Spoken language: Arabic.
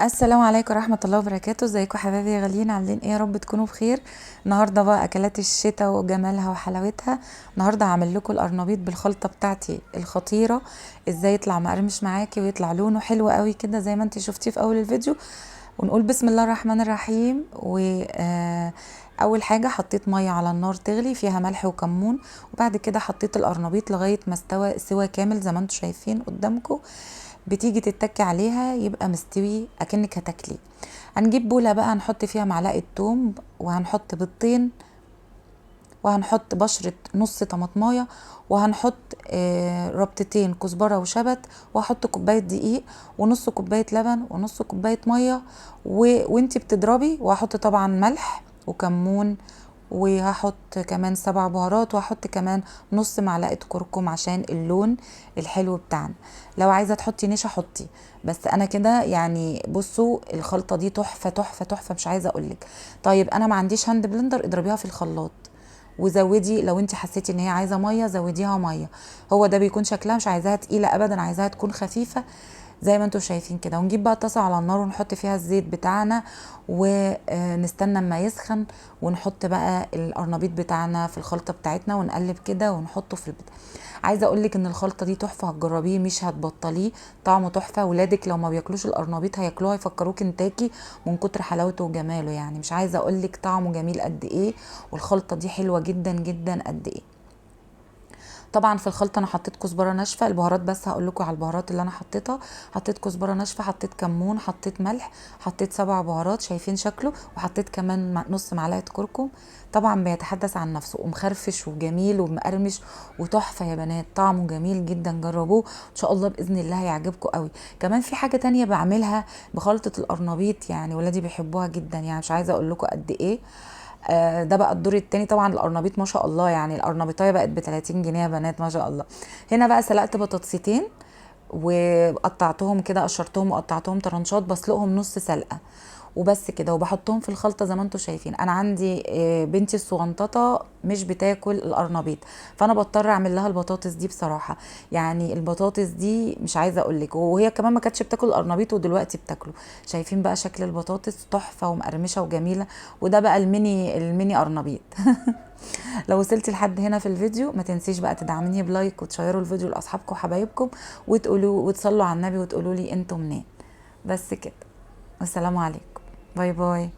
السلام عليكم ورحمة الله وبركاته. ازيكم حبايبي يا غاليين؟ عاملين ايه؟ يا رب تكونوا بخير. النهارده بقى اكلات الشتاء وجمالها وحلاوتها. النهارده هعمل لكم القرنبيط بالخلطة بتاعتي الخطيرة. ازاي يطلع مقرمش معاكي ويطلع لونه حلو قوي كده زي ما انت شفتيه في اول الفيديو. ونقول بسم الله الرحمن الرحيم. اول حاجة حطيت مية على النار تغلي فيها ملح وكمون، وبعد كده حطيت القرنبيط لغاية ما استوى سوى كامل زي ما انتم شايفين قدامكم. بتيجي تتكي عليها يبقى مستوي اكنك هتاكليه. هنجيب بولة بقى نحط فيها معلقة توم، وهنحط بيضتين، وهنحط بشرة نص طماطمايه، وهنحط ربطتين كزبرة وشبت، وهحط كوباية دقيق ونص كوباية لبن ونص كوباية مية وانتي بتضربي. وهحط طبعا ملح وكمون، وهحط كمان 7 بهارات، وهحط كمان نص معلقة كركم عشان اللون الحلو بتاعنا. لو عايزة تحطي نشا حطي، بس انا كده يعني. بصوا الخلطة دي تحفة تحفة تحفة، مش عايزة اقولك. طيب انا ما عنديش هاند بلندر، اضربيها في الخلاط وزودي. لو انت حسيتي ان هي عايزه ميه زوديها ميه. هو ده بيكون شكلها، مش عايزاها تقيله ابدا، عايزاها تكون خفيفه زي ما انتم شايفين كده. ونجيب بقى طاسه على النار ونحط فيها الزيت بتاعنا ونستنى اما يسخن، ونحط بقى القرنبيط بتاعنا في الخلطه بتاعتنا ونقلب كده ونحطه في البتاع. عايزه اقول لك ان الخلطه دي تحفه، هتجربيه مش هتبطليه. طعمه تحفه. ولادك لو ما بياكلوش القرنبيط هياكلوها يفكروه كنتاكي من كتر حلاوته وجماله. يعني مش عايزه اقول لك طعمه جميل قد ايه، والخلطه دي حلوه جدا جدا قد ايه. طبعا في الخلطه انا حطيت كزبره ناشفه. البهارات بس هقول لكم على البهارات اللي انا حطيتها. حطيت كزبره ناشفه، حطيت كمون، حطيت ملح، حطيت 7 بهارات شايفين شكله، وحطيت كمان نص معلقه كركم. طبعا بيتحدث عن نفسه، ومخرفش وجميل ومقرمش وتحفه يا بنات. طعمه جميل جدا، جربوه ان شاء الله باذن الله هيعجبكم قوي. كمان في حاجه تانية بعملها بخلطه القرنبيط، يعني ولادي بيحبوها جدا، يعني مش عايزه اقول لكم قد ايه. ده بقى الدور التاني. طبعا القرنبيط ما شاء الله، يعني القرنبيطايه بقت ب 30 جنيه يا بنات ما شاء الله. هنا بقى سلقت بطاطستين وقطعتهم كده، قشرتهم وقطعتهم طرنشات، بسلقهم نص سلقه وبس كده، وبحطهم في الخلطه زي ما انتم شايفين. انا عندي بنتي الصغنططه مش بتاكل القرنبيط، فانا بضطر اعمل لها البطاطس دي بصراحه. يعني البطاطس دي مش عايزه اقول لك، وهي كمان ما كانتش بتاكل القرنبيط ودلوقتي بتاكله. شايفين بقى شكل البطاطس تحفه ومقرمشه وجميله. وده بقى الميني قرنبيط. لو وصلتي لحد هنا في الفيديو ما تنسيش بقى تدعميني بلايك وتشيروا الفيديو لاصحابكم وحبايبكم، وتقولوا وتصلوا على النبي وتقولوا لي انتم منين. بس كده، والسلام عليكم. باي باي.